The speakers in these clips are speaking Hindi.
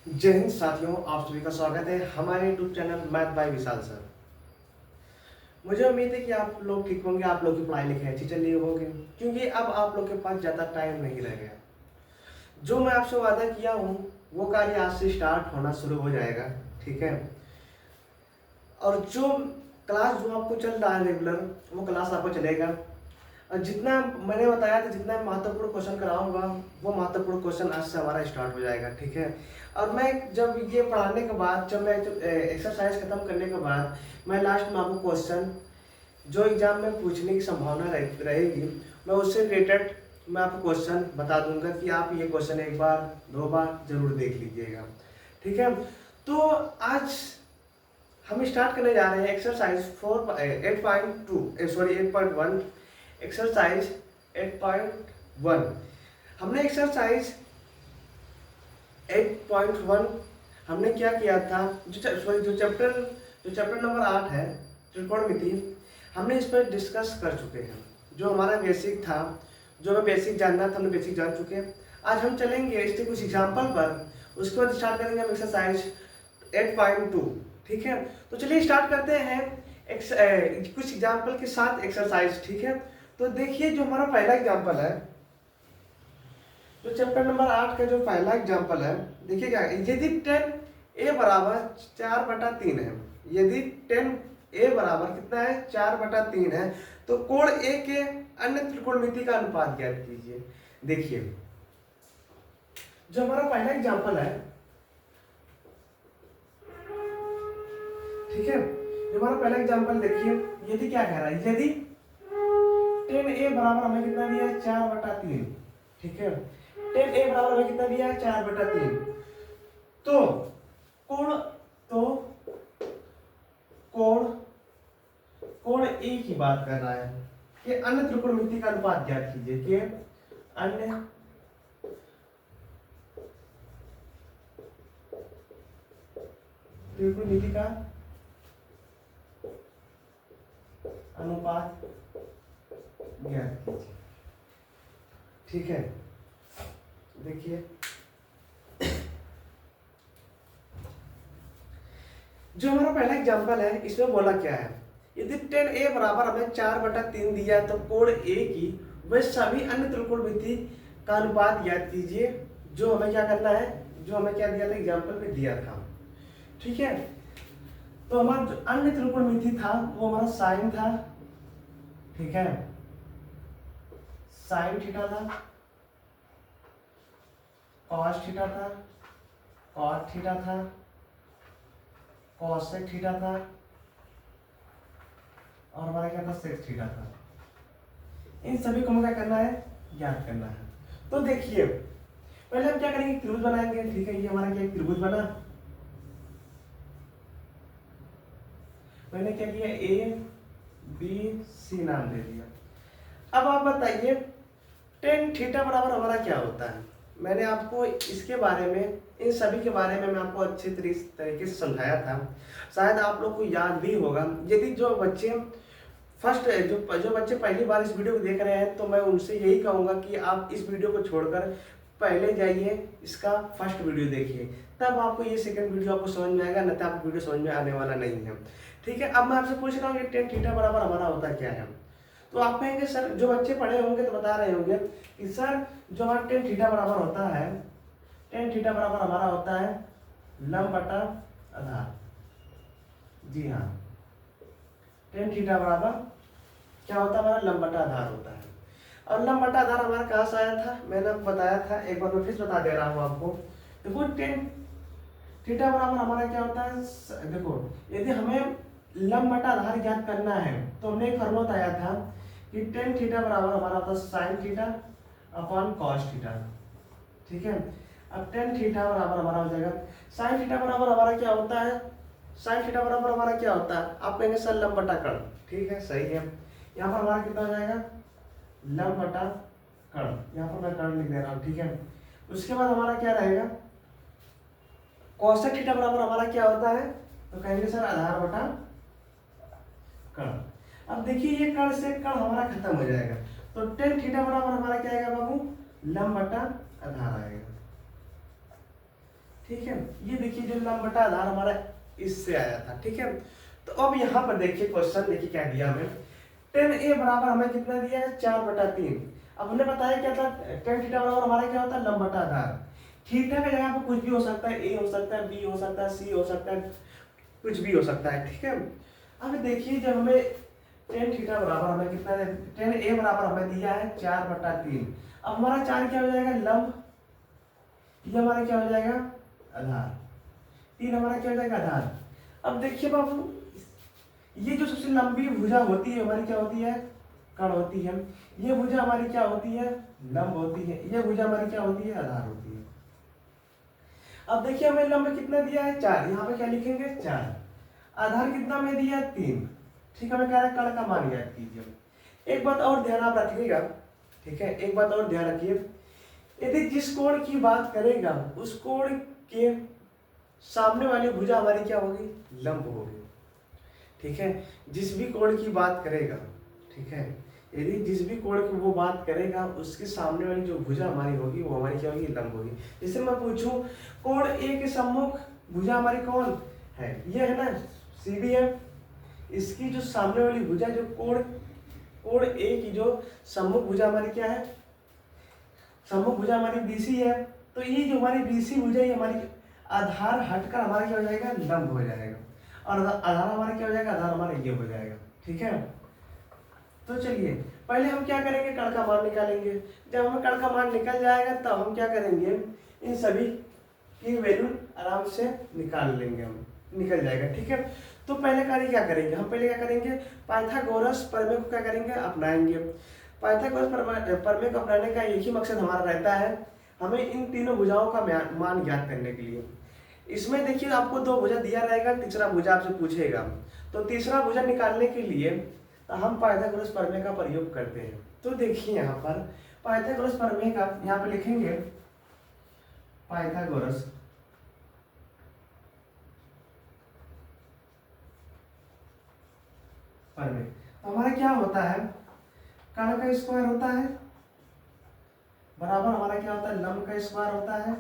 जय हिंद साथियों, आप सभी का स्वागत है हमारे यूट्यूब चैनल मैथ बाय विशाल सर। मुझे उम्मीद है कि आप लोग ठीक होंगे, आप लोग की पढ़ाई लिखाई अच्छी चल रही होगी, क्योंकि अब आप लोग के पास ज़्यादा टाइम नहीं रह गया। जो मैं आपसे वादा किया हूँ वो कार्य आज से स्टार्ट होना शुरू हो जाएगा, ठीक है। और जो क्लास जो आपको चल रहा है रेगुलर, वो क्लास आपको चलेगा। और जितना मैंने बताया था, जितना महत्वपूर्ण क्वेश्चन कराऊंगा, वो महत्वपूर्ण क्वेश्चन आज से हमारा स्टार्ट हो जाएगा, ठीक है। और मैं जब ये पढ़ाने के बाद, जब मैं एक्सरसाइज खत्म करने के बाद, मैं लास्ट में आपको क्वेश्चन जो एग्जाम में पूछने की संभावना रहेगी, मैं उससे रिलेटेड मैं आपको क्वेश्चन बता दूंगा कि आप ये क्वेश्चन एक बार दो बार जरूर देख लीजिएगा, ठीक है। तो आज हम स्टार्ट करने जा रहे हैं एक्सरसाइज 8.1। एक्सरसाइज 8.1। हमने एक्सरसाइज 8.1 हमने क्या किया था, जो चैप्टर नंबर 8 है, त्रिकोणमिति, हमने इस पर डिस्कस कर चुके हैं। जो हमारा बेसिक था, जो हमें बेसिक जानना था, हमने बेसिक जान चुके हैं। आज हम चलेंगे इसके कुछ एग्जाम्पल पर, उसके बाद स्टार्ट करेंगे हम एक्सरसाइज 8.2, ठीक है। तो चलिए स्टार्ट करते हैं कुछ एग्जाम्पल के साथ एक्सरसाइज, ठीक है। तो देखिए, जो हमारा पहला एग्जाम्पल है, जो चैप्टर नंबर 8 का जो पहला एग्जाम्पल है, देखिए क्या है। यदि 10a बराबर 4/3 है, यदि 10a बराबर कितना है, 4/3 है, तो कोण a के अन्य त्रिकोणमिति का अनुपात ज्ञात कीजिए। देखिए, जो हमारा पहला एग्जाम्पल है, ठीक है, जो हमारा पहला एग्जाम्पल देखिए, यदि क्या कह रहा है, यदि 10a बराबर हमें कितना दिया है, 4/3, ठीक है। 10a बराबर हमें कितना दिया है, 4/3। तो कोण तो कोण कोण ए की बात कर रहा है कि अन्य त्रिकोणमिति का अनुपात ज्ञात कीजिए, कि अन्य त्रिकोणमिति का अनुपात ज्ञात कीजिए, ठीक है। देखिए, जो हमारा पहला एग्जांपल है, इसमें बोला क्या है, यदि 10a बराबर हमें 4/3 दिया है, तो कोण a की वह सभी अन्य त्रिकोणमिति का अनुपात ज्ञात कीजिए। जो हमें क्या करना है, जो हमें क्या दिया था, एग्जांपल में दिया था, ठीक है। तो हमारा जो अन्य त्रिकोणमिति था वो हमारा साइन था, ठीक है, साइन थीटा था, कॉस थीटा था, कॉट थीटा था, कॉसेक थीटा था, और हमारा क्या था, सेक थीटा था। इन सभी को हमें क्या करना है, ज्ञात करना है। तो देखिए, पहले हम क्या करेंगे, त्रिभुज बनाएंगे, ठीक है। ये हमारा क्या, त्रिभुज बना। मैंने क्या किया, ए बी सी नाम दे दिया। अब आप बताइए, टेन थीटा बराबर हमारा क्या होता है। मैंने आपको इसके बारे में, इन सभी के बारे में मैं आपको अच्छे तरीके से समझाया था, शायद आप लोग को याद भी होगा। यदि जो बच्चे जो बच्चे पहली बार इस वीडियो को देख रहे हैं, तो मैं उनसे यही कहूँगा कि आप इस वीडियो को छोड़कर पहले जाइए, इसका फर्स्ट वीडियो देखिए, तब आपको ये सेकंड वीडियो आपको समझ में आएगा, नहीं तो आपको वीडियो समझ में आने वाला नहीं है, ठीक है। अब मैं आपसे पूछ रहा हूँ कि टेन थीटा बराबर हमारा होता क्या है। तो आप कहेंगे सर, जो बच्चे पढ़े होंगे तो बता रहे होंगे कि सर, जो हमारा टेन थीटा बराबर होता है, टेन थीटा बराबर हमारा होता है लंब बटा आधार। जी हाँ, टेन थीटा बराबर क्या होता है, हमारा लंब बटा आधार होता है। और लंब बटा आधार हमारा कहाँ से आया था, मैंने आपको बताया था, एक बार मैं फिर बता दे रहा हूँ आपको। देखो, टेन थीटा बराबर हमारा क्या होता है, देखो, यदि हमें लंब बटा आधार ज्ञात करना है, तो हमने एक फॉर्मूला बताया था कि टेन थीटा बराबर हमारा होता है sine theta upon cos theta, ठीक है। अब टेन थीटा बराबर हमारा हो जाएगा, साइन थीटा बराबर हमारा क्या होता है, साइन थीटा बराबर हमारा क्या होता है, आप कहेंगे सर लंब बटा कर्ण, ठीक है, सही है। यहाँ पर हमारा कितना हो जाएगा, लंब बटा कर्ण, यहाँ पर मैं कर्ण लिख दे रहा हूँ, ठीक है। उसके बाद हमारा क्या रहेगा, कोसेक थीटा बराबर हमारा क्या होता है, तो कहेंगे सर आधार बटा कर्ण। अब देखिए, ये कर्ण से कर्ण हमारा खत्म हो जाएगा, तो टेन थीटा बराबर हमारा क्या आएगा बाबू, लंब बटा आधार आएगा, ठीक है। ये देखिए जो लंब बटा आधार हमारा इससे आया था, ठीक है। तो अब यहाँ पर देखिए क्वेश्चन देखिए क्या दिया हमें, टेन ए बराबर हमें कितना दिया है 4/3। अब हमने बताया क्या था, टेन थीटा बराबर हमारा क्या होता है लंब बटा आधार। थीटा की जगह पर कुछ भी हो सकता है, ए हो सकता है, बी हो सकता है, सी हो सकता है, कुछ भी हो सकता है, ठीक है। अब देखिए जब हमें टेन थीटा बराबर हमें कितना, टेन ए बराबर हमें दिया है 4/3। अब हमारा 4 क्या हो जाएगा लंब, ये हमारा क्या हो जाएगा आधार, 3 हमारा क्या हो जाएगा आधार। अब देखिए बाबू, ये जो सबसे लंबी भुजा होती है हमारी क्या होती है कण होती है, ये भुजा हमारी क्या होती है लंब होती है, ये भुजा हमारी क्या होती है आधार होती है। अब देखिए हमें लंब कितना दिया है 4, यहाँ पे क्या लिखेंगे 4, आधार कितना में दिया है 3, ठीक है। हमें कह रहा है कण का मान ज्ञात कीजिए। एक बात और ध्यान आप रखिएगा, ठीक है, एक बात और ध्यान रखिए, यदि जिस कोण की बात करेगा उस कोण के सामने वाली भुजा हमारी क्या होगी लंब होगी, ठीक है। जिस भी कोण की बात करेगा, ठीक है, यदि जिस भी कोण की वो बात करेगा उसके सामने वाली जो भुजा हमारी होगी वो हमारी क्या होगी लंब होगी। जैसे मैं पूछूं कोण ए के सम्मुख भुजा हमारी कौन है, ये है ना सी बी है, इसकी जो सामने वाली भुजा जो कोण ए की जो सम्मुख भुजा हमारी क्या है, सम्मुख भुजा हमारी बीसी है। तो ये जो हमारी बीसी भुजा ये हमारी आधार हटकर हमारा क्या हो जाएगा लंब हो जाएगा, और आधार हमारा क्या हो जाएगा आधार हमारा ये हो जाएगा, ठीक है। तो चलिए पहले हम क्या करेंगे कण का मान निकालेंगे। जब हमें कण का मान निकल जाएगा तब हम क्या करेंगे इन सभी की वैल्यू आराम से निकाल लेंगे, हम निकल जाएगा, ठीक है। तो पहले कार्य क्या करेंगे, हम पहले क्या करेंगे पाइथागोरस प्रमेय को क्या करेंगे अपनाएंगे। पाइथागोरस प्रमेय को अपनाने का एक ही मकसद हमारा रहता है, हमें इन तीनों भुजाओं का मान ज्ञात करने के लिए। इसमें देखिए आपको 2 भुजा दिया रहेगा, तीसरा भुजा आपसे पूछेगा, तो तीसरा भुजा निकालने के लिए हम पाइथागोरस प्रमेय का प्रयोग करते हैं। तो देखिए यहाँ पर पाइथागोरस प्रमेय का यहाँ पे लिखेंगे पाइथागोरस प्रमेय। तो हमारा क्या होता है कण का स्क्वायर होता है बराबर हमारा क्या होता है लंब का स्क्वायर होता है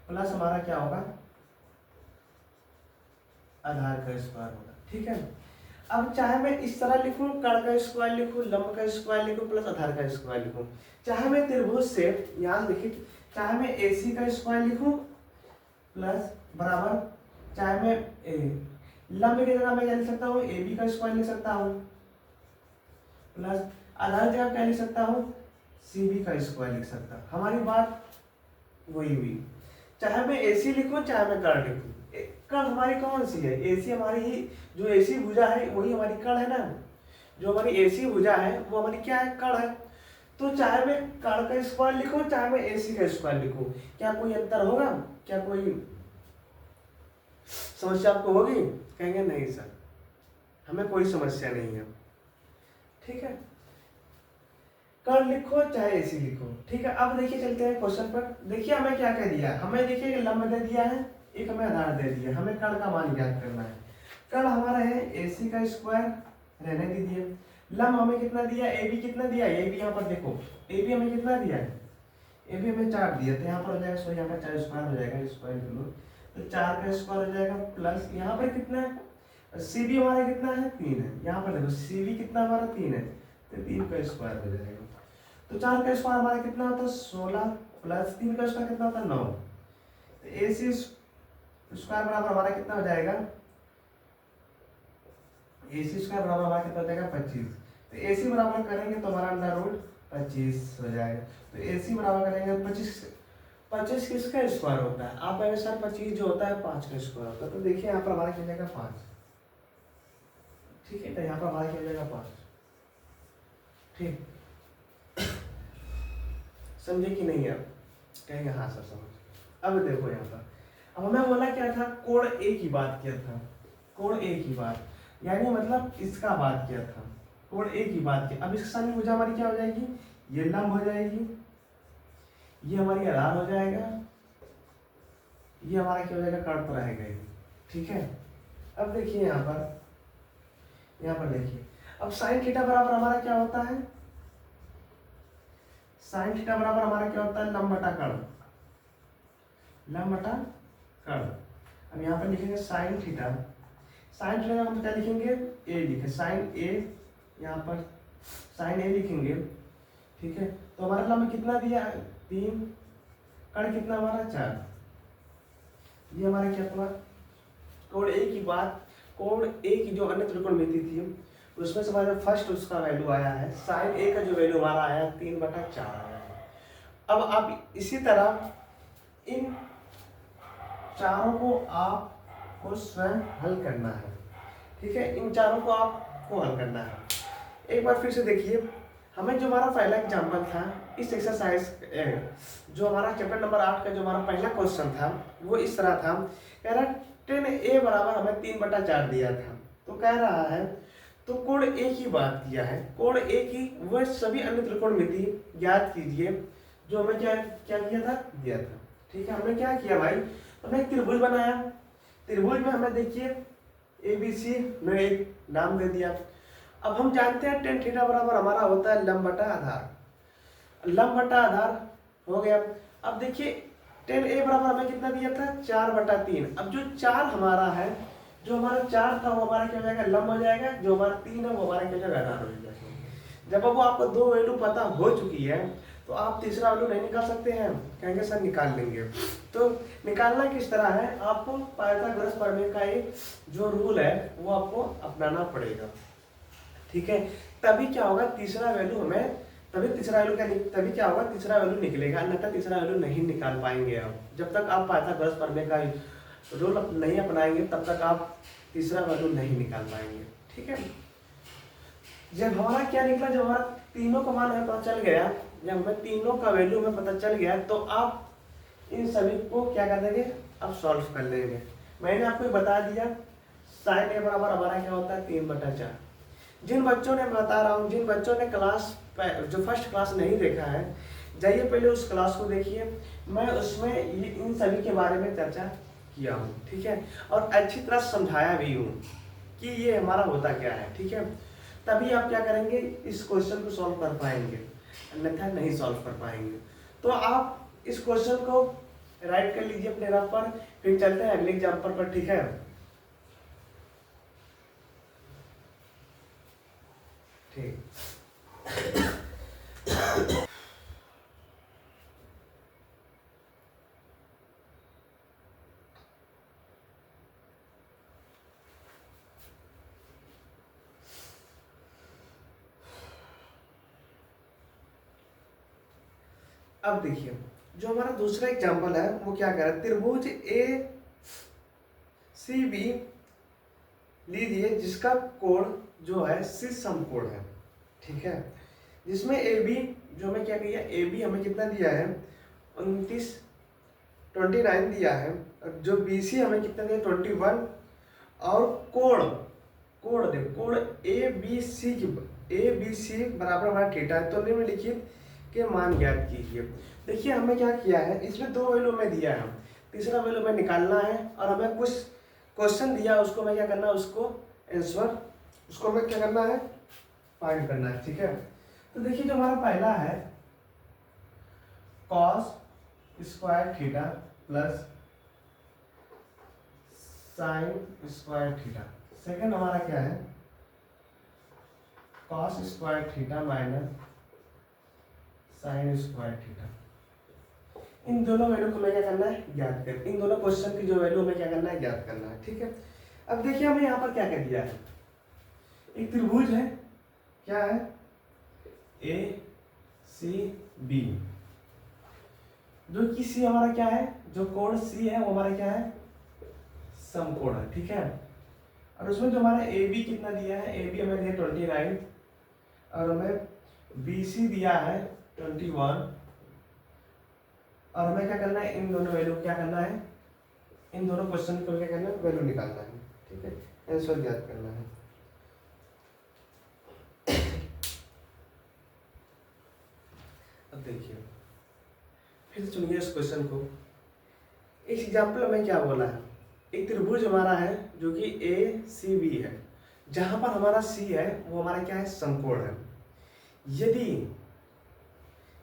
प्लस हमारा क्या होगा आधार का स्क्वायर होगा, ठीक है। अब चाहे मैं इस तरह लिखूं कण का स्क्वायर लिखूं, लंब का स्क्वायर लिखूं, प्लस आधार का स्क्वायर लिखूं, चाहे मैं त्रिभुज से यहाँ देखिए चाहे मैं AC का स्क्वायर लिखूं प्लस बराबर, चाहे मैं लंब की जगह मैं क्या लिख सकता हूँ AB का स्क्वायर लिख सकता हूँ प्लस आधार जगह क्या लिख सकता हूँ CB का स्क्वायर लिख सकता हूँ। हमारी बात वही हुई, चाहे मैं AC लिखूं चाहे मैं कण लिखूं, कण हमारी कौन सी है AC हमारी ही जो AC भुजा है वही हमारी कण है ना, जो हमारी AC भुजा है वो हमारी क्या है कण है। तो चाहे मैं कण का स्क्वायर लिखूं चाहे मैं AC का स्क्वायर लिखूं, क्या कोई अंतर होगा, क्या कोई समस्या आपको होगी, कहेंगे नहीं सर हमें कोई समस्या नहीं है, ठीक है। कण लिखो चाहे AC लिखो, ठीक है। अब देखिए चलते हैं क्वेश्चन पर, देखिए हमें क्या कह दिया, हमें देखिए लंब दे दिया है, एक हमें आधार दे दिया, हमें कण का मान ज्ञात करना है। कण हमारा है AC का स्क्वायर रहने दीजिए, लंब हमें कितना दिया AB कितना दिया, AB यहाँ पर देखो AB हमें कितना दिया है, AB हमें 4 दिया, तो यहाँ पर हो जाएगा, सो यहाँ पर 4 स्क्वायर हो जाएगा, स्क्वायर कर लो तो 4 का स्क्वायर हो जाएगा प्लस यहाँ पर कितना है CB हमारा कितना है 3 है, यहाँ पर देखो CB कितना हमारा 3 है, तो 3 का स्क्वायर हो जाएगा। तो 4 का स्क्वायर हमारा कितना होता है 16 प्लस 3 का स्क्वायर कितना होता है 9, तो AC स्क्वायर बराबर हमारा कितना हो जाएगा, AC स्क्वायर बराबर हमारा कितना हो जाएगा 25। तो AC बराबर करेंगे तो हमारा अंडर रूट 25 हो जाएगा। तो AC बराबर करेंगे 25 किसका स्क्वायर होता है, आप कहेंगे सर 25 जो होता है 5 का स्क्वायर होता है, तो देखिए यहाँ पर हमारा क्या हो जाएगा 5, ठीक है। तो यहाँ पर हमारा क्या हो जाएगा 5, ठीक समझे कि नहीं आप, कहेंगे हाँ सर समझ। अब देखो यहाँ पर, अब हमें बोला क्या था कोण A की बात किया था, कोण A की बात यानी मतलब इसका बात किया था, कोण A की बात की। अब इसके सामने भुजा हमारी क्या हो जाएगी, ये लंब हो जाएगी, ये हमारी आधार हो जाएगा, ये हमारा क्या हो जाएगा कण पर रहेगा, ठीक है। अब देखिए यहाँ पर देखिए, अब साइन थीटा बराबर हमारा क्या होता है, साइन थीटा बराबर हमारा क्या होता है लंब बटा कण, लंब बटा हाँ, अब यहाँ पर लिखेंगे साइन थीटा। साइन थीटा हम क्या लिखेंगे, ए लिखे, साइन ए, यहाँ पर साइन ए लिखेंगे। ठीक है, तो हमारा लंब कितना दिया है 3, कण कितना हमारा 4। ये हमारा क्या हुआ, कोण ए की बात, कोण ए की जो अन्य त्रिकोणमिति थी उसमें से हमारा फर्स्ट उसका वैल्यू आया है, साइन ए का जो वैल्यू हमारा आया 3/4 आया है। अब आप इसी तरह इन चारों को आपको स्वयं हल करना है। ठीक है, इन चारों को आपको हल करना है। एक बार फिर से देखिए, हमें जो हमारा पहला एग्जाम्पल था इस एक्सरसाइज जो हमारा चैप्टर नंबर 8 का जो हमारा पहला क्वेश्चन था वो इस तरह था, कह रहा 10a बराबर हमें 3/4 दिया था। तो कह रहा है तो कोण ए की बात किया है, कोण ए की वह सभी अन्य त्रिकोणमिति ज्ञात कीजिए जो हमें क्या क्या किया था, दिया था। ठीक है, हमने क्या किया भाई, हमने एक त्रिभुज बनाया। त्रिभुज में हमें देखिए ABC ने एक नाम दे दिया। अब हम जानते हैं tan थीटा बराबर हमारा होता है लंब बटा आधार। लंब बटा आधार हो गया। अब देखिए tan A बराबर हमें कितना दिया था, 4/3। अब जो 4 हमारा है, जो हमारा 4 था वो हमारा क्या हो जाएगा, लंब हो जाएगा। जो हमारा 3 है वो हमारा क्या हो जाएगा, आधार हो जाएगा। जब अब आपको 2 वैल्यू पता हो चुकी है तो आप तीसरा वैल्यू नहीं निकाल सकते हैं, कहेंगे सर निकाल लेंगे। तो निकालना किस तरह है, आपको पाइथागोरस प्रमेय का एक जो रूल है वो आपको अपनाना पड़ेगा। ठीक है, तभी क्या होगा, तीसरा वैल्यू हमें तभी क्या होगा, तीसरा वैल्यू निकलेगा, अन्यथा तीसरा वैल्यू नहीं निकाल पाएंगे आप। जब तक आप पाइथागोरस प्रमेय का रूल नहीं अपनाएंगे तब तक आप तीसरा वैल्यू नहीं निकाल पाएंगे। ठीक है, जब हमारा क्या निकला, जब हमारा तीनों का मान हमें पता चल गया, जब हमें तीनों का वैल्यू हमें पता चल गया तो आप इन सभी को क्या कर देंगे, अब सॉल्व कर लेंगे। मैंने आपको बता दिया साइन ए बराबर हमारा क्या होता है 3/4। जिन बच्चों ने, बता रहा हूँ, जिन बच्चों ने क्लास जो फर्स्ट क्लास नहीं देखा है, जाइए पहले उस क्लास को देखिए। मैं उसमें इन सभी के बारे में चर्चा किया हूँ। ठीक है, और अच्छी तरह समझाया भी हूँ कि ये हमारा होता क्या है। ठीक है, तभी आप क्या करेंगे, इस क्वेश्चन को सॉल्व कर पाएंगे, अन्यथा नहीं सॉल्व कर पाएंगे। तो आप इस क्वेश्चन को राइट कर लीजिए अपने रफ पर, फिर चलते हैं अगले एग्जाम्पल पर। ठीक है, ठीक। अब देखिए जो हमारा दूसरा एग्जाम्पल है वो क्या कर रहा है, त्रिभुज ACB लीजिए जिसका कोण जो है सी समकोण है। ठीक है, जिसमें AB जो हमें क्या किया, AB हमें कितना दिया है 29 दिया है, और जो BC हमें कितना दिया 21, और कोण देखो कोण ABC बराबर हमारा थीटा है। तो निम्नलिखित के मान ज्ञात कीजिए। देखिए हमने क्या किया है, इसमें 2 वैल्यू में दिया है, तीसरा वैल्यू में निकालना है, और हमें कुछ क्वेश्चन दिया उसको मैं क्या करना है, उसको आंसर, उसको हमें क्या करना है, फाइंड करना है। ठीक है, तो देखिए जो हमारा पहला है cos square theta plus sine square theta. Second हमारा क्या है, cos square theta minus sine square theta. इन दोनों वैल्यू को हमें क्या करना है, ज्ञात कर, इन दोनों क्वेश्चन की जो वैल्यू हमें क्या करना है, ज्ञात करना है। ठीक है, अब देखिए हमें यहाँ पर क्या कर दिया है, एक त्रिभुज है, क्या है ACB, जो कि C हमारा क्या है, जो कोण C है वो हमारा क्या है, समकोण है। ठीक है, और उसमें जो हमारा AB कितना दिया है, AB हमें दिया 29, और हमें BC दिया है 21, और हमें क्या करना है, इन दोनों वैल्यू क्या करना है, इन दोनों क्वेश्चन को क्या करना है, वैल्यू निकालना है। ठीक है, आंसर ज्ञात करना है। अब देखिए फिर से सुनिए इस क्वेश्चन को। इस एग्जाम्पल में क्या बोला है, एक त्रिभुज हमारा है जो कि ACB है, जहां पर हमारा C है वो हमारा क्या है, समकोण है।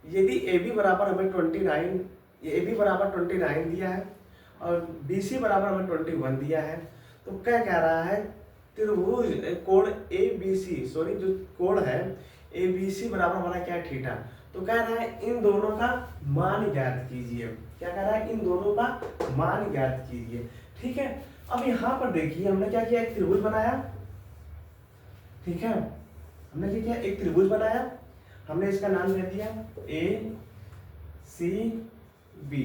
यदि AB बराबर हमें 29 दिया है, और बी सी बराबर हमें 21 दिया है। तो क्या कह रहा है, त्रिभुज कोण ए बी सी, सॉरी जो कोण है ए बी सी बराबर हमारा क्या है, थीटा। तो कह रहा है इन दोनों का मान ज्ञात कीजिए। क्या कह रहा है, इन दोनों का मान ज्ञात कीजिए। ठीक है, अब यहाँ पर देखिए हमने क्या किया, एक त्रिभुज बनाया। ठीक है, हमने क्या किया, एक त्रिभुज बनाया, हमने इसका नाम दे दिया ए सी बी।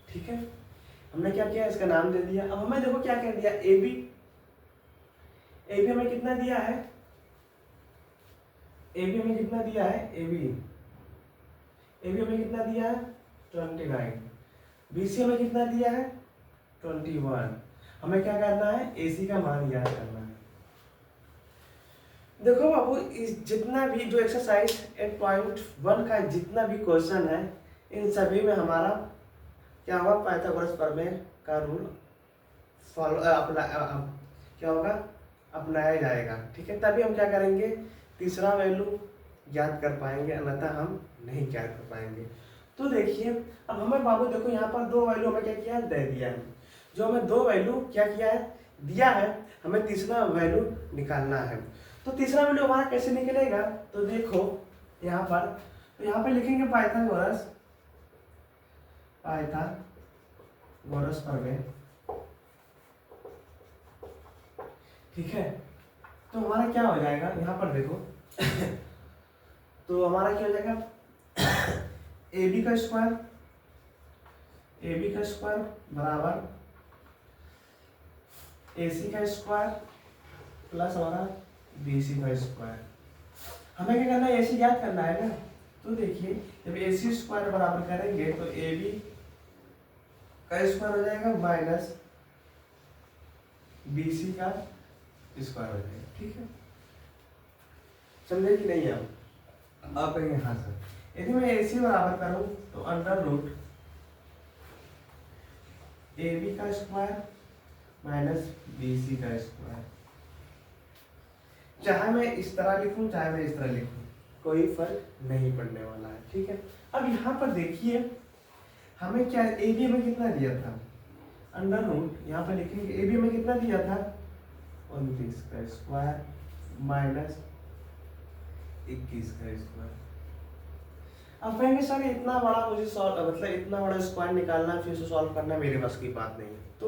ठीक है, हमने क्या किया, इसका नाम दे दिया। अब हमें देखो क्या कह दिया, ए बी। ए बी हमें कितना दिया है, ए बी हमें कितना दिया है, ए बी हमें कितना दिया है 29। बी सी हमें कितना दिया है 21। हमें क्या करना है, ए सी का मान ज्ञात करना है। देखो बाबू, इस जितना भी जो एक्सरसाइज 8.1 का जितना भी क्वेश्चन है, इन सभी में हमारा क्या होगा, पाइथागोरस प्रमेय का रूल फॉलो क्या होगा, अपनाया जाएगा। ठीक है, तभी हम क्या करेंगे, तीसरा वैल्यू ज्ञात कर पाएंगे, अन्यथा हम नहीं ज्ञात कर पाएंगे। तो देखिए अब हमें बाबू देखो यहाँ पर दो वैल्यू हमें क्या किया है, दे दिया है। जो हमें दो वैल्यू क्या किया है, दिया है, हमें तीसरा वैल्यू निकालना है। तो तीसरा वैल्यू हमारा कैसे निकलेगा, तो देखो यहाँ पर, तो यहाँ पर लिखेंगे पाइथागोरस प्रमेय। ठीक है, तो हमारा क्या हो जाएगा, यहाँ पर देखो तो हमारा क्या हो जाएगा, ए बी का स्क्वायर बराबर ए सी का स्क्वायर प्लस हमारा बी सी का स्क्वायर। हमें क्या करना है, ए सी याद करना है ना। तो देखिए जब ए सी स्क्वायर बराबर करेंगे तो ए बी का स्क्वायर हो जाएगा माइनस बी सी का स्क्वायर हो जाएगा। ठीक है, समझे कि नहीं आप कहेंगे हाँ सर। यदि मैं ए सी बराबर करूं तो अंडर रूट ए बी का स्क्वायर माइनस बी सी का स्क्वायर। चाहे मैं इस तरह लिखूं चाहे मैं इस तरह लिखूं, कोई फर्क नहीं पड़ने वाला है। ठीक है, अब यहाँ पर देखिए हमें क्या, ए बी हमें कितना दिया था, अंडर रूट यहाँ पर लिखेंगे ए बी हमें कितना दिया था 29 का स्क्वायर माइनस 21 का स्क्वायर। अब कहेंगे सर इतना बड़ा मुझे सॉल्व, मतलब इतना बड़ा स्क्वायर निकालना फिर से सॉल्व करना मेरे बस की बात नहीं है। तो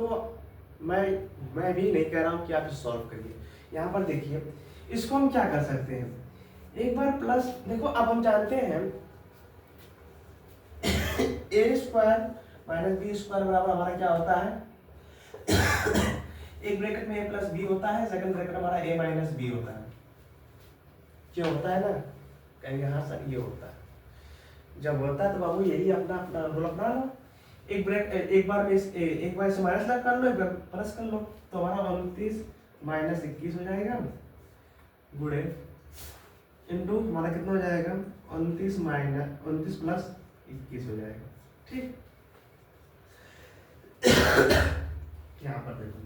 मैं भी नहीं कह रहा हूँ कि आप इसे सॉल्व करिए। यहाँ पर देखिए इसको हम क्या कर सकते हैं, एक बार प्लस, देखो अब हम जानते हैं ए स्क्वायर माइनस बी स्क्वायर बराबर हमारा क्या होता है, एक ब्रैकेट में ए प्लस बी होता है, सेकंड ब्रैकेट हमारा ए माइनस बी होता है। क्या होता है ना, कहेंगे हाँ सर ये होता है। जब होता है तो बाबू यही अपना अपना रूल अपना लो, एक बार से माइनस कर लो, एक बार प्लस कर लो, तो हमारा 29 माइनस 21 हो जाएगा गुणे इनटू हमारा कितना हो जाएगा 29 प्लस 21 हो जाएगा। ठीक, यहाँ पर देखो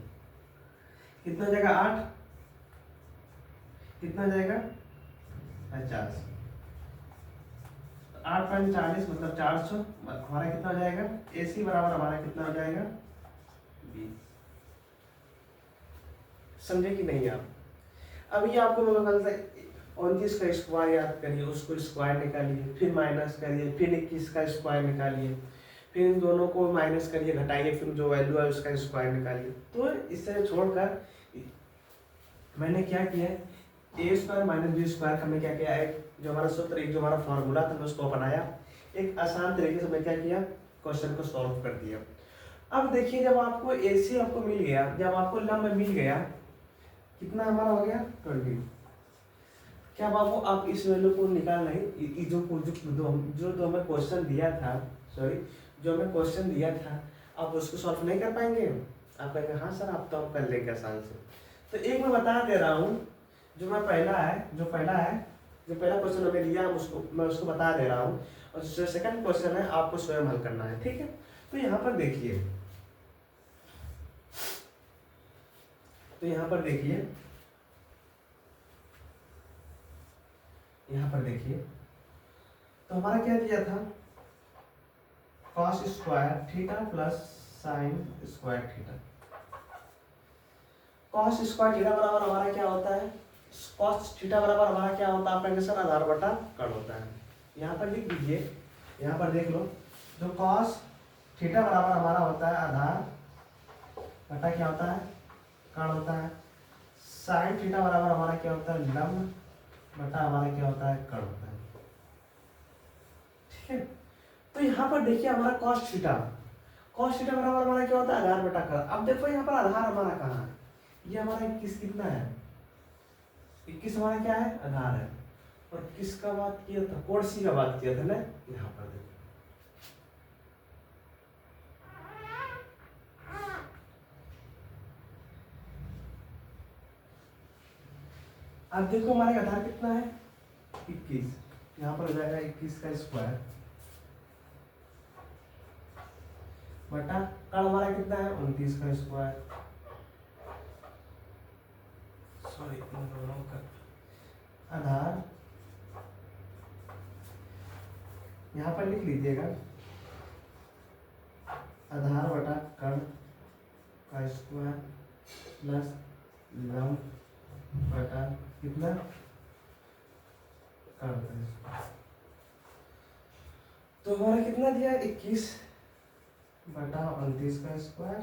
कितना हो जाएगा 8, कितना हो जाएगा 50, 8 5 40 मतलब 400, हमारा कितना हो जाएगा, ए सी बराबर हमारा कितना हो जाएगा 20। समझे कि नहीं आप। अभी आपको मैं कल तक 29 का स्क्वायर याद करिए, उसको स्क्वायर निकालिए, फिर माइनस करिए, फिर 21 का स्क्वायर निकालिए, फिर इन दोनों को माइनस करिए, घटाइए, फिर जो वैल्यू है उसका स्क्वायर निकालिए। तो इससे छोड़कर मैंने क्या किया, ए स्क्वायर माइनस बी स्क्वायर हमने क्या किया, एक जो हमारा सूत्र, एक जो हमारा फॉर्मूला था मैं उसको बनाया, एक आसान तरीके से मैं क्या किया, क्वेश्चन को सॉल्व कर दिया। अब देखिए जब आपको ए सी आपको मिल गया, जब आपको लंब मिल गया, कितना हमारा हो गया 20। क्या बाबू आप इस वैल्यू को निकाल नहीं, जो हमें क्वेश्चन दिया था, सॉरी जो हमें क्वेश्चन दिया था, आप उसको सॉल्व नहीं कर पाएंगे। आप कहेंगे हाँ सर आप तो आप कर लेंगे आसान से। तो एक मैं बता दे रहा हूँ, जो पहला क्वेश्चन हमें दिया मैं उसको बता दे रहा हूँ, और जो सेकंड क्वेश्चन है आपको स्वयं हल करना है। ठीक है, तो यहाँ पर देखिए, तो हमारा क्या दिया था, cos square theta plus sine square theta. Cos square theta बराबर हमारा क्या होता है, कॉस थीटा बराबर हमारा क्या होता है, आप कहेंगे सर आधार बटा कर्ण होता है। यहाँ पर लिख दीजिए, यहाँ पर देख लो, जो कॉस थीटा बराबर हमारा होता है आधार बटा क्या होता है, कर्ण होता है। साइन थीटा बराबर हमारा क्या होता है, लंब बटा हमारा क्या होता है, कर्ण होता है। ठीक है, तो यहाँ पर देखिए हमारा कॉस थीटा बराबर हमारा क्या होता है, आधार बटा कर्ण। अब देखो यहाँ पर आधार हमारा कहाँ है, ये हमारा 21 कितना है, 21 हमारा क्या है, आधार है। और किसका बात किया था, कोण सी का बात किया था ना, यहाँ पर देखो। अब देखो हमारे आधार कितना है, 21, यहाँ पर हो जाएगा 21 का स्क्वायर बटा कर्ण हमारा कितना है, 29 का स्क्वायर, सॉरी आधार, यहाँ पर लिख लीजिएगा आधार बटा कर्ण का स्क्वायर प्लस लंब बटा कितना, कर्ण का स्क्वायर। तो हमारा कितना दिया है, 21 बटा 29 का स्क्वायर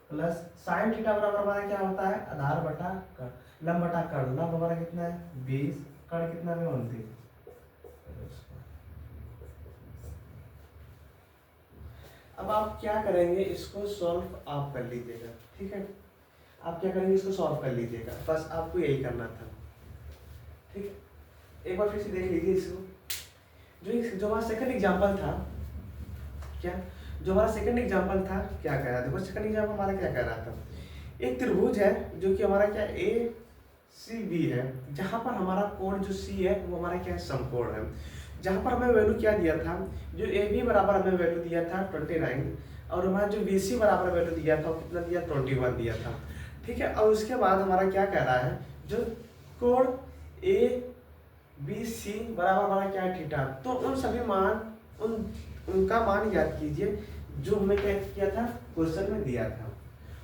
प्लस साइन थीटा बराबर हमारा क्या होता है, आधार बटा कर्ण, लंब बटा कर्ण। लंब हमारा कितना है 20, कर्ण कितना है 29। अब आप क्या करेंगे, इसको सॉल्व आप कर लीजिएगा। ठीक है, आप क्या करेंगे, इसको सॉल्व कर लीजिएगा, बस आपको यही करना था। ठीक है, एक बार फिर से देख लीजिए इसको। जो हमारा सेकंड एग्जांपल था, क्या जो हमारा सेकंड एग्जांपल था क्या कह रहा था, देखो सेकंड एग्जांपल हमारा क्या कह रहा था, एक त्रिभुज है जो कि हमारा क्या ए सी बी है, जहां पर हमारा कोण जो सी है वो हमारा क्या है, समकोण है। जहां पर हमें वैल्यू क्या दिया था, जो ए बी बराबर हमें वैल्यू दिया था 29, और हमारा जो बी सी बराबर वैल्यू दिया था वो कितना दिया, 21 दिया था। ठीक है, और उसके बाद हमारा क्या कह रहा है, जो कोण ए बी सी बराबर हमारा क्या है, थीटा। तो उन सभी मान उनका मान याद कीजिए जो हमें क्या किया था, क्वेश्चन में दिया था।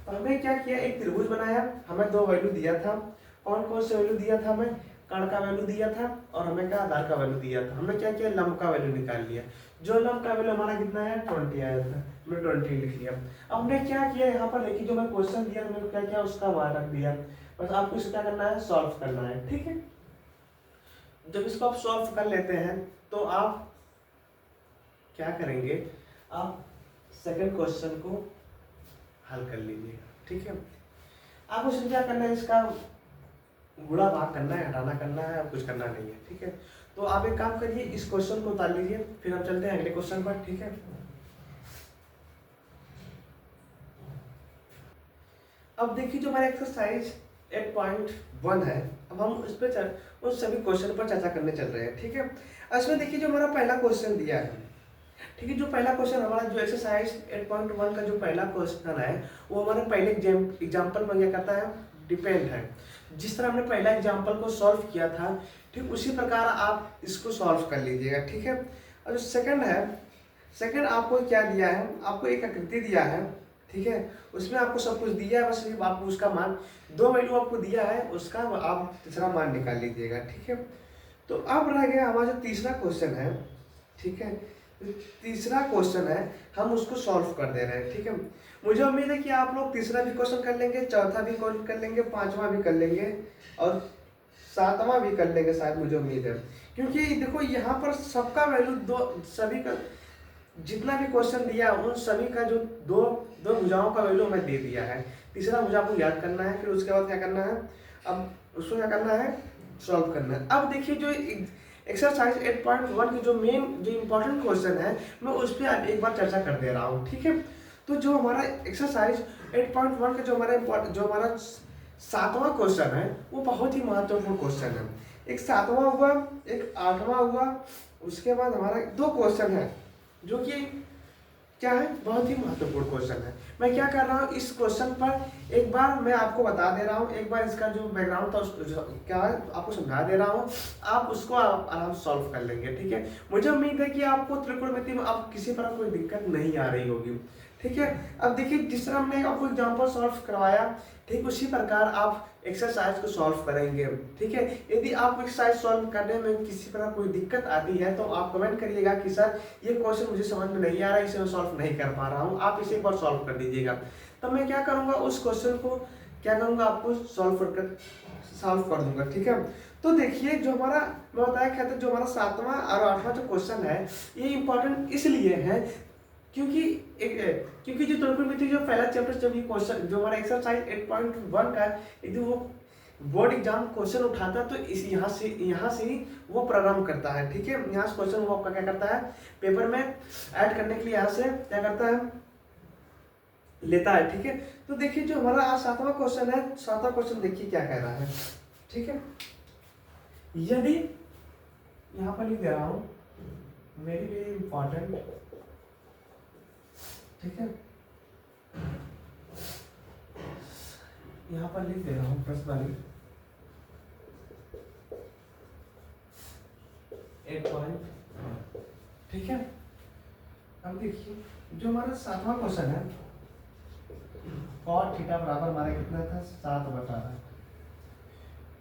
तो हमें क्या किया, एक त्रिभुज बनाया, हमें दो वैल्यू दिया था। कौन कौन से वैल्यू दिया था, हमें कर्ण का वैल्यू दिया था और हमें क्या आधार का वैल्यू दिया था। हमने क्या किया, लंब का वैल्यू निकाल लिया। जो लंब का वैल्यू हमारा कितना है, 20 आया था, हमने 20 लिख लिया। अब हमने क्या किया, यहाँ पर देखिए जो मैं क्वेश्चन दिया मैंने क्या किया, उसका मान रख दिया। बस आपको इसको क्या करना है, सॉल्व करना है। ठीक है, जब इसको आप सॉल्व कर लेते हैं तो आप क्या करेंगे, आप सेकंड क्वेश्चन को हल कर लीजिएगा। ठीक है, आपको सिर्फ क्या करना है, इसका गुणा भाग करना है, हटाना करना है, कुछ करना नहीं है। ठीक है, तो आप एक काम करिए, इस क्वेश्चन को उतार लीजिए, फिर हम चलते हैं अगले क्वेश्चन पर। ठीक है, अब देखिए जो हमारा एक्सरसाइज 8.1 है, अब हम उस पर उस सभी क्वेश्चन पर चर्चा करने चल रहे हैं। ठीक है, इसमें देखिए जो हमारा पहला क्वेश्चन दिया है, ठीक है, जो पहला क्वेश्चन हमारा जो एक्सरसाइज 8.1 का जो पहला क्वेश्चन है वो हमारे पहले एग्जाम्पल पर क्या करता है, डिपेंड है। जिस तरह हमने पहला एग्जाम्पल को सॉल्व किया था, ठीक उसी प्रकार आप इसको सॉल्व कर लीजिएगा। ठीक है, और जो सेकंड है, सेकंड आपको क्या दिया है, आपको एक आकृति दिया है। ठीक है, उसमें आपको सब कुछ दिया है, बस सिर्फ आपको उसका मान, दो वैल्यू आपको दिया है, उसका आप तीसरा मान निकाल लीजिएगा। ठीक है, तो अब रह गया हमारा जो तीसरा क्वेश्चन है। ठीक है, तीसरा क्वेश्चन है, हम उसको सॉल्व कर दे रहे हैं। ठीक है, मुझे उम्मीद है कि आप लोग तीसरा भी क्वेश्चन कर लेंगे, चौथा भी कर लेंगे, पांचवा भी कर लेंगे और सातवां भी कर लेंगे शायद, मुझे उम्मीद है। क्योंकि देखो यहाँ पर सबका वैल्यू दो, सभी का जितना भी क्वेश्चन दिया उन सभी का जो दो दो भुजाओं का वैल्यू हमें दे दिया है। तीसरा भुजा को याद करना है, फिर उसके बाद क्या करना है, अब उसको क्या करना है, सॉल्व करना है। अब देखिए जो एक्सरसाइज 8.1 की जो मेन जो इम्पोर्टेंट क्वेश्चन है, मैं उस पर एक बार चर्चा कर दे रहा हूँ। ठीक है, तो जो हमारा एक्सरसाइज 8.1 का जो हमारा सातवां क्वेश्चन है वो बहुत ही महत्वपूर्ण क्वेश्चन है। एक सातवां हुआ, एक आठवां हुआ, उसके बाद हमारा दो क्वेश्चन है जो कि क्या है, बहुत ही महत्वपूर्ण क्वेश्चन है। मैं क्या कर रहा हूँ, इस क्वेश्चन पर एक बार मैं आपको बता दे रहा हूँ, एक बार इसका जो बैकग्राउंड था उसको क्या है आपको समझा दे रहा हूँ, आप उसको आराम से सॉल्व कर लेंगे। ठीक है, मुझे उम्मीद है कि आपको त्रिकोणमिति में अब किसी तरह कोई दिक्कत नहीं आ रही होगी। ठीक है। अब देखिए जिस तरह हमने आपको एग्जांपल सॉल्व करवाया, ठीक उसी प्रकार आप एक्सरसाइज को सॉल्व करेंगे। ठीक है, यदि आप एक्सरसाइज सॉल्व करने में किसी तरह कोई दिक्कत आती है तो आप कमेंट करिएगा कि सर ये क्वेश्चन मुझे समझ में नहीं आ रहा है, इसे मैं सॉल्व नहीं कर पा रहा हूँ, आप इसे एक बार सॉल्व कर दीजिएगा। तो मैं क्या करूँगा, उस क्वेश्चन को क्या करूँगा, आपको सॉल्व कर दूंगा। ठीक है, तो देखिए जो हमारा मैं बताया कहते जो हमारा 7वां और 8वां जो क्वेश्चन है ये इंपॉर्टेंट इसलिए है क्योंकि जो त्रिकोणमिति जो पहला चैप्टर जब ये क्वेश्चन जो हमारा एक्सरसाइज 8.1 का यदि वो बोर्ड एग्जाम क्वेश्चन उठाता है तो इस यहाँ से ही वो प्रारंभ करता है। ठीक है, यहाँ से क्वेश्चन वो आपका क्या करता है, पेपर में ऐड करने के लिए यहाँ से क्या करता है, लेता है। ठीक है, तो देखिए जो हमारा आज 7वां क्वेश्चन है, 7वां क्वेश्चन देखिए क्या कह रहा है। ठीक है, यदि यहाँ पर लिख दे रहा हूँ वेरी वेरी इंपॉर्टेंट। ठीक है, यहाँ पर लिख दे रहा हूँ प्रश्न वाली 8.1। ठीक है, अब देखिए जो हमारा 7वां क्वेश्चन है, cot थीटा बराबर हमारा कितना था, 7/8।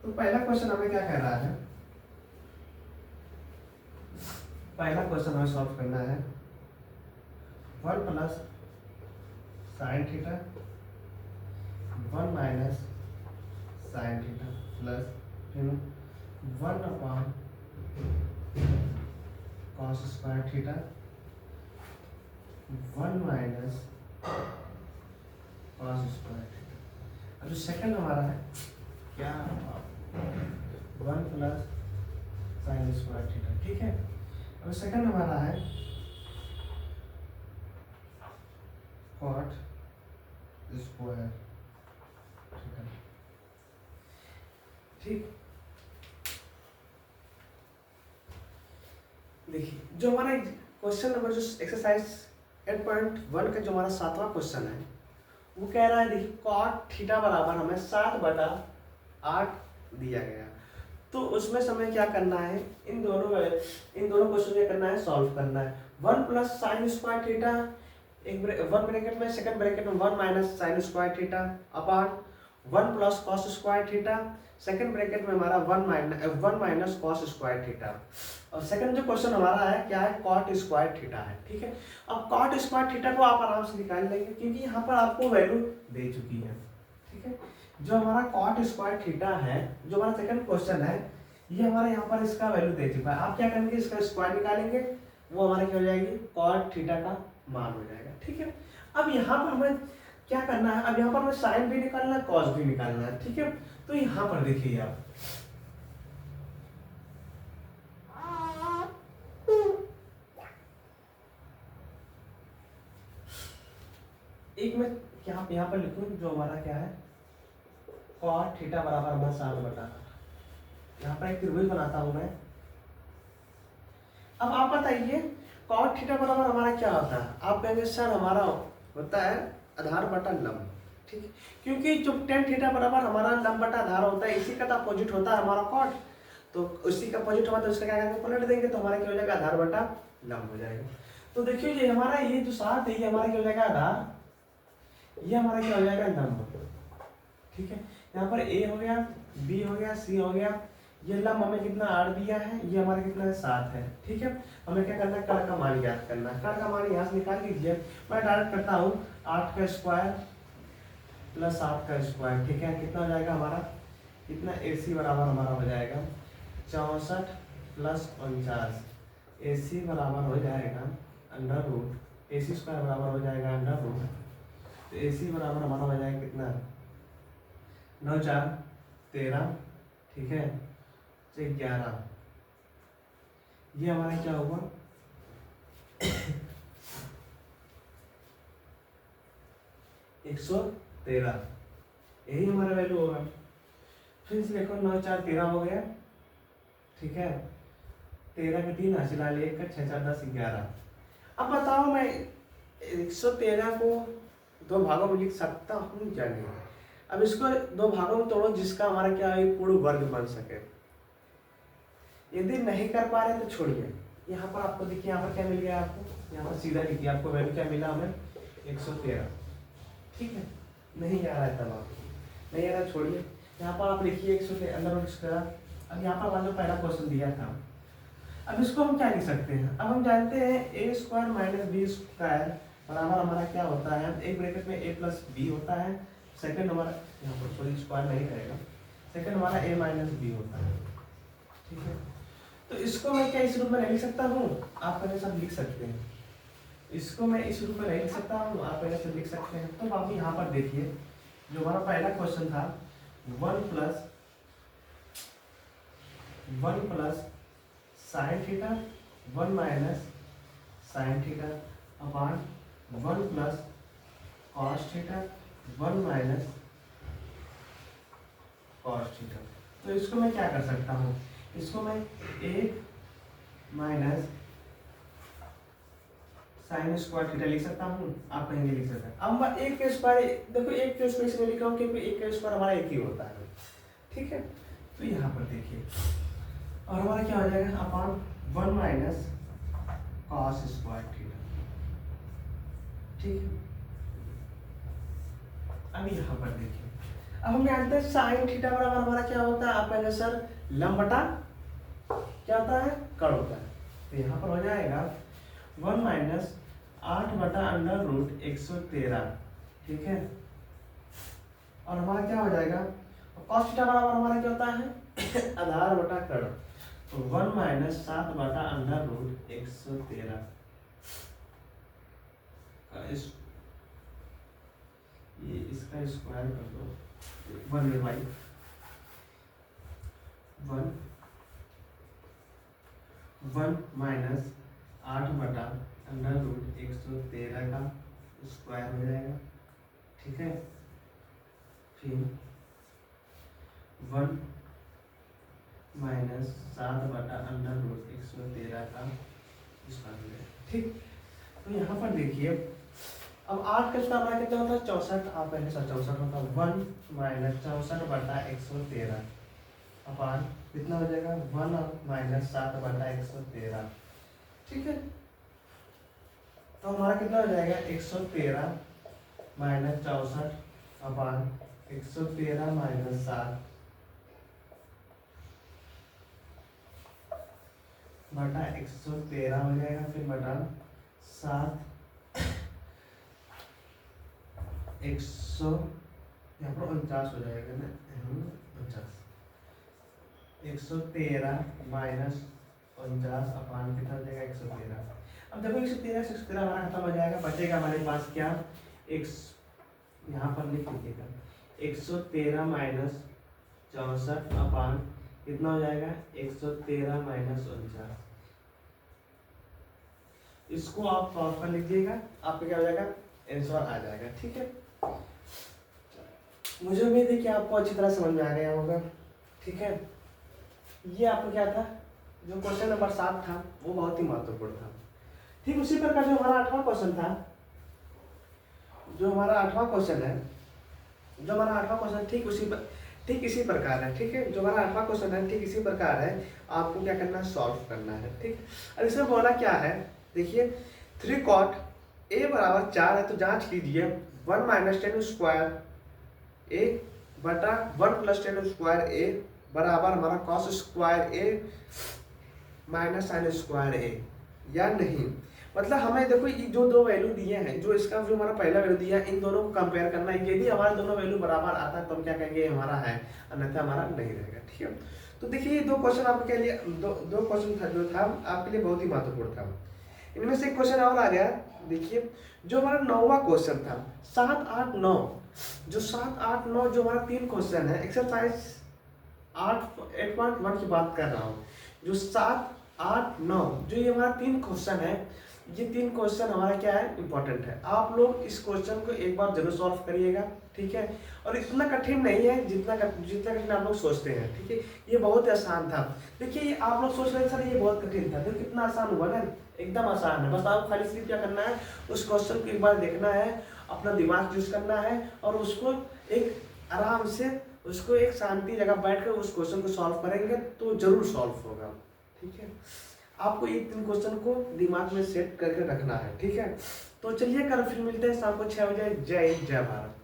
तो पहला क्वेश्चन हमें क्या कह रहा है, पहला क्वेश्चन हमें सॉल्व करना है 1 plus sine theta 1 minus sine theta plus फिर 1 upon cos square theta 1 minus cos square theta. अब जो सेकंड हमारा है क्या, 1 प्लस साइन स्क्वायर थीटा। ठीक है, अब सेकंड हमारा है कॉट स्क्वायर थीटा। ठीक, देखिए जो हमारा क्वेश्चन नंबर जो एक्सरसाइज 8.1 का जो हमारा 7वां क्वेश्चन है वो कह रहा है, देखिए कॉट थीटा बराबर हमें 7/8 दिया गया। तो उसमें हमें क्या करना है, इन दोनों क्वेश्चन क्या करना है, सॉल्व करना है। 1 प्लस साइन स्क्वायर थीटा, एक 1 ब्रैकेट में, सेकंड ब्रैकेट में 1 minus sine square theta upon 1 plus cos square theta, second bracket में हमारा 1 माइनस कॉस स्क्वायर थीटा। और सेकंड जो क्वेश्चन हमारा है क्या है, कॉट स्क्वायर थीटा है। ठीक है, अब कॉट स्क्वायर थीटा को आप आराम से निकाल लेंगे क्योंकि यहाँ पर आपको वैल्यू दे चुकी है। ठीक है, जो हमारा कॉट स्क्वायर थीटा है, जो हमारा सेकंड क्वेश्चन है, ये हमारा यहाँ पर इसका वैल्यू दे चुका है। आप क्या करेंगे, इसका स्क्वायर निकालेंगे, वो हमारा क्या हो जाएगी, कॉट थीटा का मान हो जाएगा। ठीक है, अब यहाँ पर हमें क्या करना है, अब यहाँ पर हमें साइन भी निकालना है, कॉस भी निकालना है। ठीक है, तो यहाँ पर देखिए आप एक मैं क्या यहाँ पर लिखूं, जो हमारा क्या है, कॉट थीटा बराबर हमारा 7/8। यहाँ पर एक त्रिभुज बनाता हूं मैं। अब आप बताइए कॉट थीटा बराबर हमारा क्या होता है, आप कहेंगे सर हमारा होता है आधार बटा लंब। ठीक है, क्योंकि जो tan थीटा बराबर हमारा लंब बटा आधार होता है, इसी का तो अपोजिट होता है हमारा कॉट, तो उसी का अपोजिट होगा तो उसका क्या करेंगे, पलट देंगे, तो हमारा क्या हो जाएगा, आधार बटा लंब हो जाएगा। तो देखिए ये हमारा ये जो 7 है ये हमारा क्या हो जाएगा, आधार, ये हमारा क्या हो जाएगा, लंब। ठीक है, यहाँ पर a हो गया, b हो गया, c हो गया, ये लंब हमें कितना 8 दिया है, ये हमारा कितना है 7 है। ठीक है, हमें क्या करना है, कर्ण का मान ज्ञात करना है। कर्ण का मान यहाँ से निकाल लीजिए, मैं डायरेक्ट करता हूँ 8 का स्क्वायर प्लस 7 का स्क्वायर। ठीक है, कितना हो जाएगा हमारा, कितना AC बराबर हमारा हो जाएगा 64 प्लस 49, AC बराबर हो जाएगा अंडर रूट, AC स्क्वायर बराबर हो जाएगा अंडर रूट, तो AC बराबर हमारा हो जाएगा कितना, 9 4 13। ठीक है, तो 11, ये हमारा क्या हुआ 113, यही हमारा वैल्यू होगा। फिर से देखो 9 4 13 हो गया। ठीक है, 13 के 3 हासिल आ 1 का 6 4 10 11। अब बताओ मैं 113 को 2 भागों में लिख सकता हूँ या नहीं। अब इसको 2 भागों में तोड़ो जिसका हमारा क्या है, पूर्ण वर्ग बन सके। यदि नहीं कर पा रहे तो छोड़िए। यहाँ पर आपको देखिए, यहाँ पर क्या मिल गया आपको, यहाँ पर सीधा लिखिए, आपको वैल्यू क्या मिला हमें 113, ठीक है। नहीं आ रहा है तब आप नहीं आ रहा, छोड़िए। यहाँ पर आप लिखिए 113 अंदर रूट स्क्वायर। अब यहाँ पर जो पहला क्वेश्चन दिया था, अब इसको हम क्या लिख सकते हैं? अब हम जानते हैं ए स्क्वायर माइनस बी स्क्वायर बराबर हमारा क्या होता है, एक ब्रैकेट में ए प्लस बी होता है, सेकंड हमारा यहाँ पर सॉरी स्क्वायर नहीं रहेगा, सेकंड हमारा ए माइनस बी होता है, ठीक है। तो इसको मैं क्या इस रूप में नहीं लिख सकता हूँ? आप मेरे साथ लिख सकते हैं। इसको मैं इस रूप में नहीं लिख सकता हूँ, आप मेरे साथ लिख सकते हैं। तो आप यहाँ पर देखिए, जो हमारा पहला क्वेश्चन था 1 plus sine theta 1 minus sine theta upon 1 plus cos theta 1 minus cos theta. तो इसको मैं क्या कर सकता हूँ? इसको मैं 1 माइनस साइन स्क्वायर थीटा लिख सकता हूँ, आप कहेंगे लिख सकते हैं। अब मैं एक के स्क्वायर, देखो एक के स्क्वायर इसलिए लिखा हूँ क्योंकि एक का स्क्वायर हमारा एक ही होता है, ठीक है। तो यहाँ पर देखिए, और हमारा क्या हो जाएगा upon 1 minus cos square theta, ठीक है। अब यहाँ पर देखिए, अब हम जानते हैं साइन थीटा बराबर हमारा क्या होता है? आप कहेंगे सर लंब बटा क्या होता है? कड़ होता है। तो यहाँ पर हो जाएगा 1 माइनस 8 बटा अंडर रूट 113, ठीक है। और हमारा क्या हो जाएगा? कॉस थीटा बराबर हमारा क्या होता है? आधार बटा कड़। तो 1 माइनस 7 बटा अंडर रूट 113 ये इसका स्क्वायर कर दो 1 बाई 1 माइनस 8 बटा अंडर रूट 113 का स्क्वायर हो जाएगा, ठीक है। फिर 1 माइनस 7 बटा अंडर रूट 113 का स्क्वायर हो जाएगा, ठीक। तो यहाँ पर देखिए, अब 8 का स्क्वायर हमारा कितना होता है? 64। आप पहले से 64 होता है 1 माइनस 64 बटा 113 अपॉन कितना हो जाएगा? 1 माइनस 7 बटा 113, ठीक है। तो हमारा कितना हो जाएगा? 113 माइनस 64 अपॉन 113 माइनस 7 बटा 113 हो जाएगा, फिर बटा 7 100 यहाँ पर 49 हो जाएगा ना, 49 113 माइनस 49 अपॉन कितना हो जाएगा? 113। अब देखो 113 हमारा खत्म हो जाएगा, बचेगा हमारे पास क्या? यहाँ पर लिख लीजिएगा 113 माइनस 64 अपॉन कितना हो जाएगा? 113 माइनस 49। इसको आप सॉल्व कर लीजिएगा, आपका क्या हो जाएगा? आंसर आ जाएगा, ठीक है। मुझे उम्मीद है कि आपको अच्छी तरह समझ में आ गया होगा, ठीक है। ये आपको क्या था? जो क्वेश्चन नंबर 7 था वो बहुत ही महत्वपूर्ण था, ठीक। उसी प्रकार जो हमारा 8वां क्वेश्चन था, जो हमारा 8वां क्वेश्चन है, जो हमारा 8वां क्वेश्चन ठीक इसी प्रकार है, ठीक है। जो हमारा 8वां क्वेश्चन है ठीक इसी प्रकार है, आपको क्या करना है? सॉल्व करना है, ठीक। अब इसमें बोला क्या है? देखिए 3 cot a बराबर 4 है, तो जांच कीजिए 1 माइनस 10 स्क्वायर a बटा 1 प्लस 10 स्क्वायर a बराबर हमारा cos square a minus sine square a या नहीं। मतलब हमें देखो ये जो दो वैल्यू दिए हैं, जो इसका जो हमारा पहला वैल्यू दिया है, इन दोनों को कंपेयर करना है। यदि हमारे दोनों वैल्यू बराबर आता है तो हम क्या कहेंगे? हमारा है, अन्यथा हमारा नहीं रहेगा, ठीक है। तो देखिए ये दो क्वेश्चन आपके लिए दो क्वेश्चन था जो था आपके लिए बहुत ही महत्वपूर्ण था। इनमें से एक क्वेश्चन और आ गया, देखिए जो हमारा 9वां क्वेश्चन था 7, 8, 9, जो 7, 8, 9 जो हमारा 3 क्वेश्चन है, एक्सरसाइज 8.1 की बात कर रहा हूँ। जो 7, 8, 9 जो ये हमारा 3 क्वेश्चन है, ये 3 क्वेश्चन हमारा क्या है? इंपॉर्टेंट है। आप लोग इस क्वेश्चन को एक बार जरूर सॉल्व करिएगा, ठीक है। और इतना कठिन नहीं है जितना कठिन आप लोग सोचते हैं, ठीक है। ये बहुत आसान था। देखिए ये आप लोग सोच रहे हैं सर ये बहुत कठिन था, तो कितना आसान हुआ ना, एकदम आसान है। बस आपको खाली सिर्फ क्या करना है? उस क्वेश्चन को एक बार देखना है, अपना दिमाग यूज करना है और उसको एक आराम से, उसको एक शांति जगह बैठकर उस क्वेश्चन को सॉल्व करेंगे तो जरूर सॉल्व होगा, ठीक है। आपको ये 3 क्वेश्चन को दिमाग में सेट करके रखना है, ठीक है। तो चलिए कल फिर मिलते हैं शाम को 6 बजे। जय हिंद, जय भारत।